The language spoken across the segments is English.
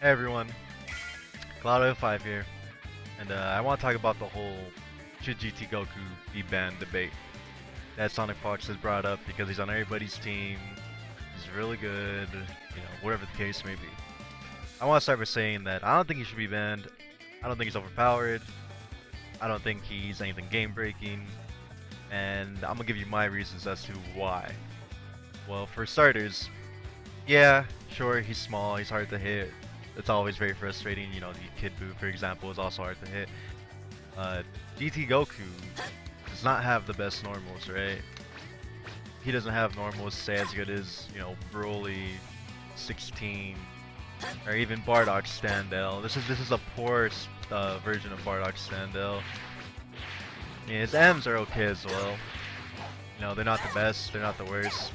Hey everyone, Cloud05 here, and I want to talk about the whole should GT Goku be banned debate that Sonicfox has brought up because he's on everybody's team, he's really good, whatever the case may be. I want to start by saying that I don't think he should be banned, I don't think he's overpowered, I don't think he's anything game breaking, and I'm gonna give you my reasons as to why. Well, for starters, yeah, sure, he's small, he's hard to hit. It's always very frustrating. The Kid Buu, for example, is also hard to hit. Uh, GT Goku does not have the best normals, right? He doesn't have normals say as good as, Broly, 16, or even Bardock Standell. This is a poor version of Bardock Standell. I mean, his M's are okay as well. They're not the best, they're not the worst.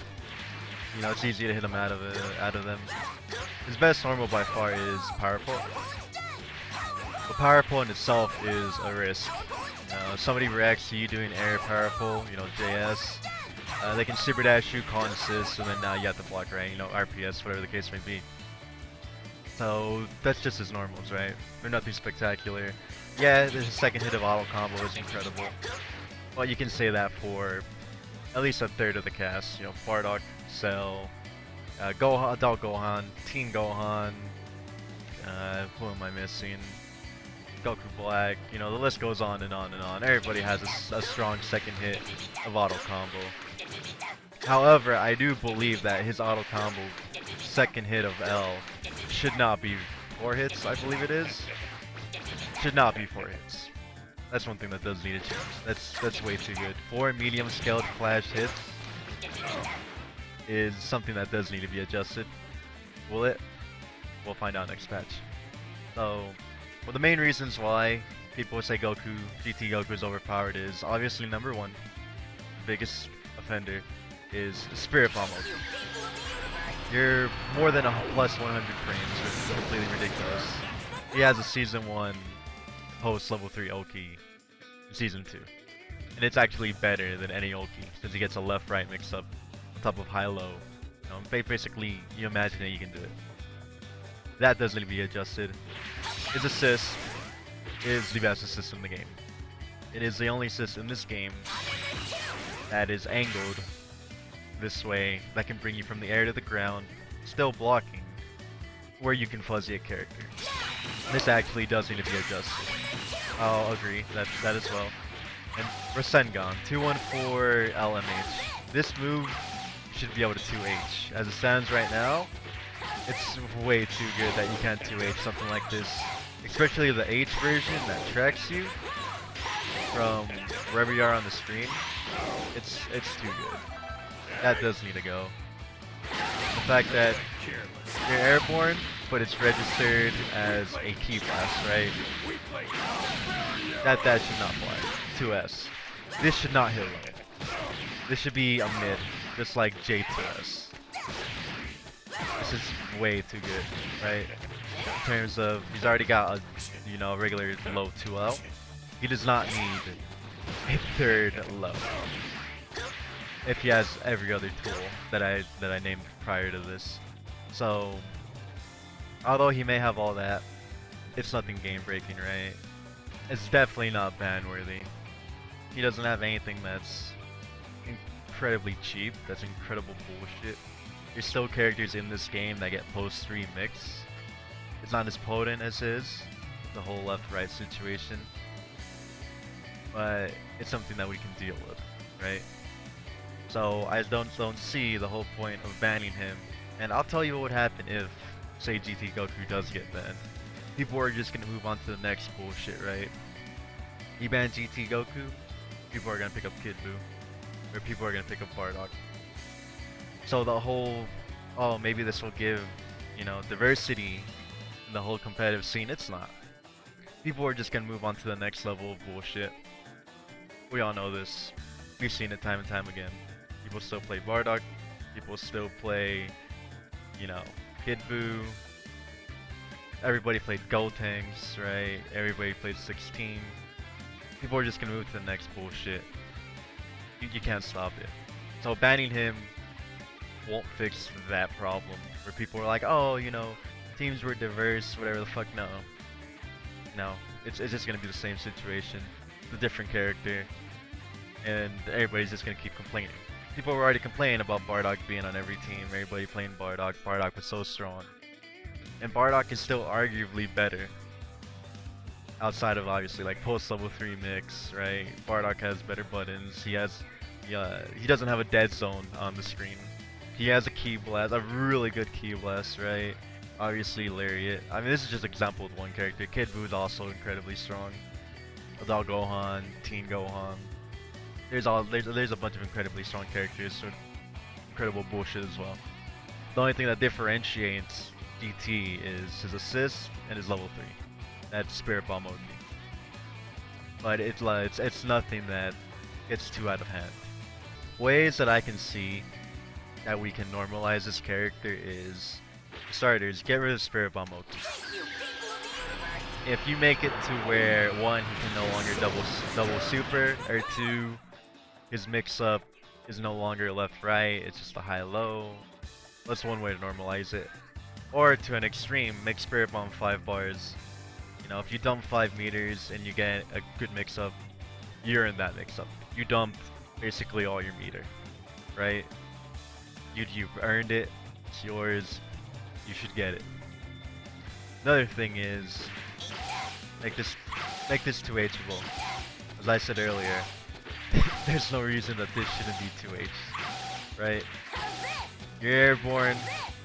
It's easy to hit him out of them. His best normal by far is Power Pull. But Power Pull in itself is a risk. If somebody reacts to you doing air Power Pull, JS, they can super dash you, call an assist, and then now you have to block, right? RPS, whatever the case may be. So that's just his normals, right? They're nothing spectacular. Yeah, his second hit of auto combo is incredible. But you can say that for at least a third of the cast. Bardock, Cell, Gohan, Adult Gohan, Teen Gohan, who am I missing? Goku Black, the list goes on and on and on. Everybody has a strong second hit of auto combo. However, I do believe that his auto combo second hit of L should not be 4 hits, I believe it is. Should not be 4 hits. That's one thing that does need a change. That's way too good. 4 medium scaled flash hits is something that does need to be adjusted. Will it? We'll find out next patch. So, well, the main reasons why people say GT Goku is overpowered is obviously number one, the biggest offender, is Spirit Bomb ulti. You're more than a plus 100 frames, which is completely ridiculous. He has a Season 1 post level 3 Oki in Season 2. And it's actually better than any Oki, since he gets a left-right mix-up on top of high-low. Basically, you imagine that you can do it. That does need to be adjusted. His assist is the best assist in the game. It is the only assist in this game that is angled this way, that can bring you from the air to the ground, still blocking, where you can fuzzy a character. This actually does need to be adjusted. I'll agree, that as well. And Rasengan, 214 LMH. This move should be able to 2H. As it stands right now, it's way too good that you can't 2H something like this. Especially the H version that tracks you from wherever you are on the screen. It's too good. That does need to go. The fact that you're airborne, but it's registered as a key blast, right? That should not fly. 2S. This should not hit low. This should be a mid, just like J2S. This is way too good, right? In terms of, he's already got a, regular low 2L. He does not need a third low. If he has every other tool that I named prior to this. So, although he may have all that, it's nothing game breaking, right? It's definitely not ban worthy. He doesn't have anything that's incredibly cheap, that's incredible bullshit. There's still characters in this game that get post 3 mix. It's not as potent as his, the whole left-right situation. But it's something that we can deal with, right? So I don't see the whole point of banning him. And I'll tell you what would happen if, say, GT Goku does get banned. People are just gonna move on to the next bullshit, right? You ban GT Goku, people are gonna pick up Kid Buu, or people are gonna pick up Bardock. So the whole, oh, maybe this will give, diversity in the whole competitive scene. It's not. People are just gonna move on to the next level of bullshit. We all know this. We've seen it time and time again. People still play Bardock. People still play, Kid Buu. Everybody played Gotenks, right? Everybody played 16. People are just gonna move to the next bullshit. You can't stop it. So banning him won't fix that problem. Where people are like, oh, teams were diverse, whatever the fuck. No, no, it's just gonna be the same situation. It's a different character, and everybody's just gonna keep complaining. People were already complaining about Bardock being on every team. Everybody playing Bardock. Bardock was so strong, and Bardock is still arguably better. Outside of obviously like post level 3 mix, right? Bardock has better buttons. He doesn't have a dead zone on the screen. He has a key blast, a really good key blast, right? Obviously Lariat. I mean, this is just an example with one character. Kid Buu is also incredibly strong. Adult Gohan, Teen Gohan. There's a bunch of incredibly strong characters, so incredible bullshit as well. The only thing that differentiates GT is his assist and his level 3. That's Spirit Bomb OD. But it's nothing that gets too out of hand. Ways that I can see that we can normalize this character is, starters, get rid of Spirit Bomb OD. If you make it to where 1, he can no longer double super, or 2, his mix-up is no longer left-right, it's just a high-low. That's one way to normalize it. Or to an extreme, make Spirit Bomb 5 bars. You know, if you dump 5 meters and you get a good mix-up, you're in that mix-up. You dumped basically all your meter, right? You've earned it, it's yours, you should get it. Another thing is, make this 2H'able. As I said earlier, there's no reason that this shouldn't be 2H, right? You're airborne,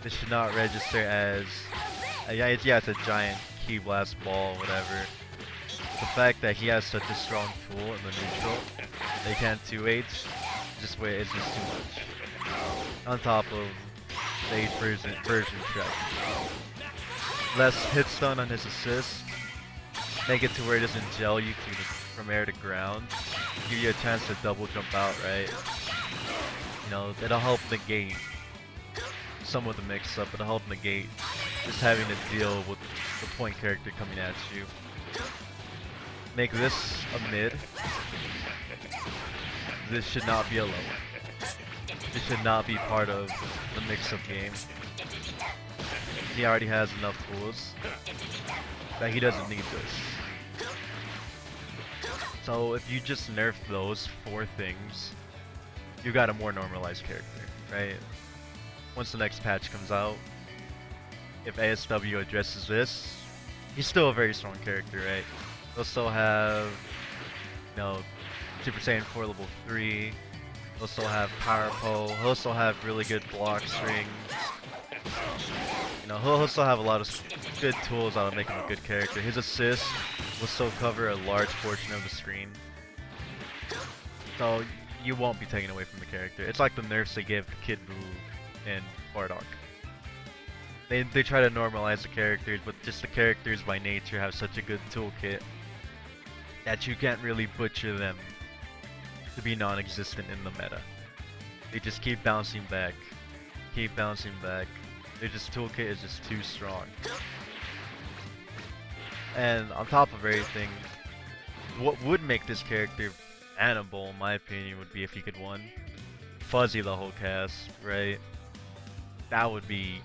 this should not register as, it's a giant key blast ball, whatever. The fact that he has such a strong tool in the neutral, they can't 2H, it's just too much. On top of the 8th version track. Less hit stun on his assist, make it to where it doesn't gel you from air to ground, give you a chance to double jump out, right? You know, it'll help negate some of the mix-up, it'll help negate just having to deal with the point character coming at you. Make this a mid. This should not be a low. This should not be part of the mix-up game. He already has enough tools that he doesn't need this. So if you just nerf those 4 things, you got a more normalized character, right? Once the next patch comes out, if ASW addresses this, he's still a very strong character, right? He'll still have, you know, Super Saiyan 4 level 3, he'll still have Power Pole, he'll still have really good block strings. You know, he'll still have a lot of good tools that'll make him a good character. His assist will still cover a large portion of the screen. So you won't be taken away from the character. It's like the nerfs they give to Kid Buu and Bardock. They try to normalize the characters, but just the characters by nature have such a good toolkit that you can't really butcher them to be non-existent in the meta. They just keep bouncing back, keep bouncing back. Their just toolkit is just too strong. And on top of everything, what would make this character bannable, in my opinion, would be if he could fuzzy the whole cast, right? That would be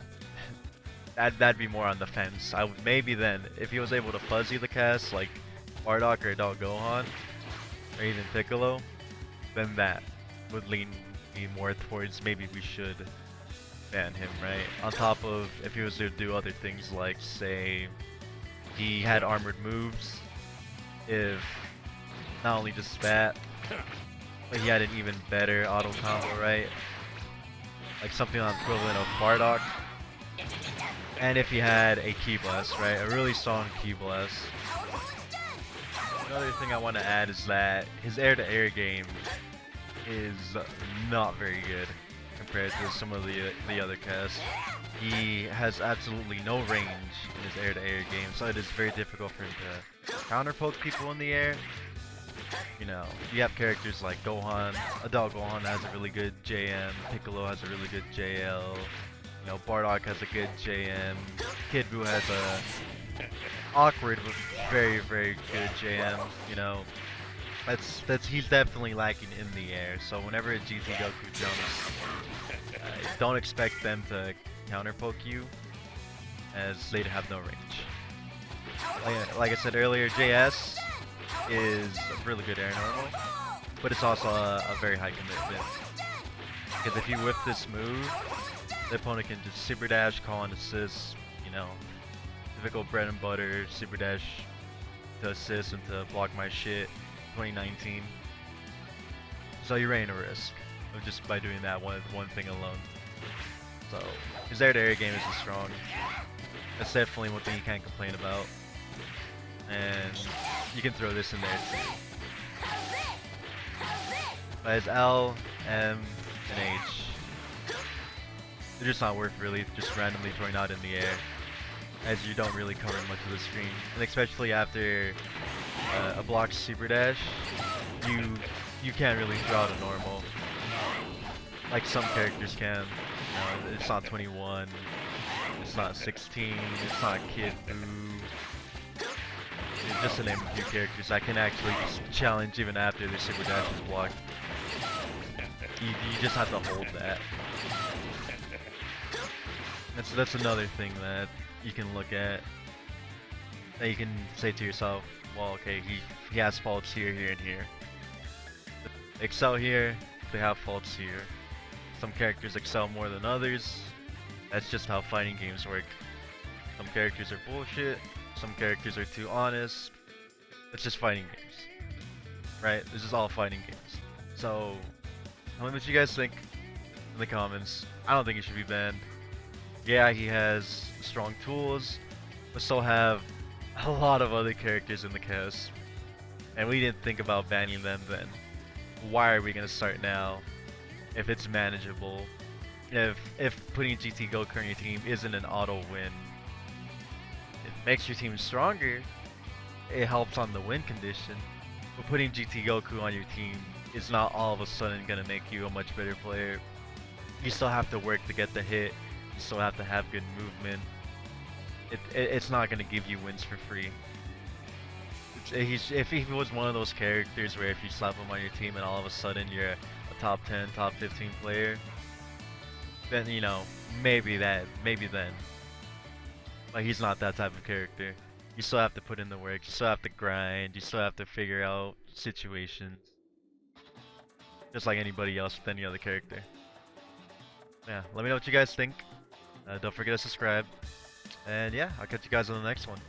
that'd be more on the fence. I would maybe then, if he was able to fuzzy the cast like Bardock or Adult Gohan, or even Piccolo, then that would lean me more towards maybe we should ban him, right? On top of if he was to do other things like, say, he had armored moves, if not only just that, but he had an even better auto combo, right? Like something on the equivalent of Bardock. And if he had a Ki Blast, right? A really strong Ki Blast. Another thing I want to add is that his air-to-air game is not very good compared to some of the other casts. He has absolutely no range in his air-to-air game, so it is very difficult for him to counterpoke people in the air. You know, you have characters like Gohan, Adult Gohan has a really good JM, Piccolo has a really good JL, you know, Bardock has a good JM, Kid Buu has a awkward but very, very good JM, you know. He's definitely lacking in the air, so whenever a GT Goku jumps, don't expect them to counterpoke you. as they have no range. Like I said earlier, JS is a really good air normal, but it's also a very high commitment. Because if you whip this move, the opponent can just super dash, call and assist, you know, typical bread and butter, super dash to assist and to block my shit, 2019. So you're running a risk of just by doing that one thing alone. So his air-to-air game isn't strong. That's definitely one thing you can't complain about. And you can throw this in there too. But his L, M, and H, they're just not worth really just randomly throwing out in the air, as you don't really cover much of the screen. And especially after a blocked super dash, you can't really throw out a normal like some characters can. You know, it's not 21, it's not 16, it's not Kid Buu. Just to name a few characters, I can actually just challenge even after the super dash is blocked. You just have to hold that. That's another thing that you can look at. That you can say to yourself, well, okay, he has faults here, here, and here. Excel here, they have faults here. Some characters excel more than others. That's just how fighting games work. Some characters are bullshit. Some characters are too honest. It's just fighting games, right? This is all fighting games. So, tell me what you guys think in the comments. I don't think he should be banned. Yeah, he has strong tools, but so have a lot of other characters in the cast. And we didn't think about banning them then. Why are we gonna start now? If it's manageable, if putting GT Goku on your team isn't an auto win, it makes your team stronger. It helps on the win condition, but putting GT Goku on your team is not all of a sudden gonna make you a much better player. You still have to work to get the hit. You still have to have good movement. It's not gonna give you wins for free. If he was one of those characters where if you slap him on your team and all of a sudden you're a top 10, top 15 player, then you know, maybe then. But he's not that type of character. You still have to put in the work, you still have to grind, you still have to figure out situations. Just like anybody else with any other character. Yeah, let me know what you guys think. Don't forget to subscribe. And yeah, I'll catch you guys on the next one.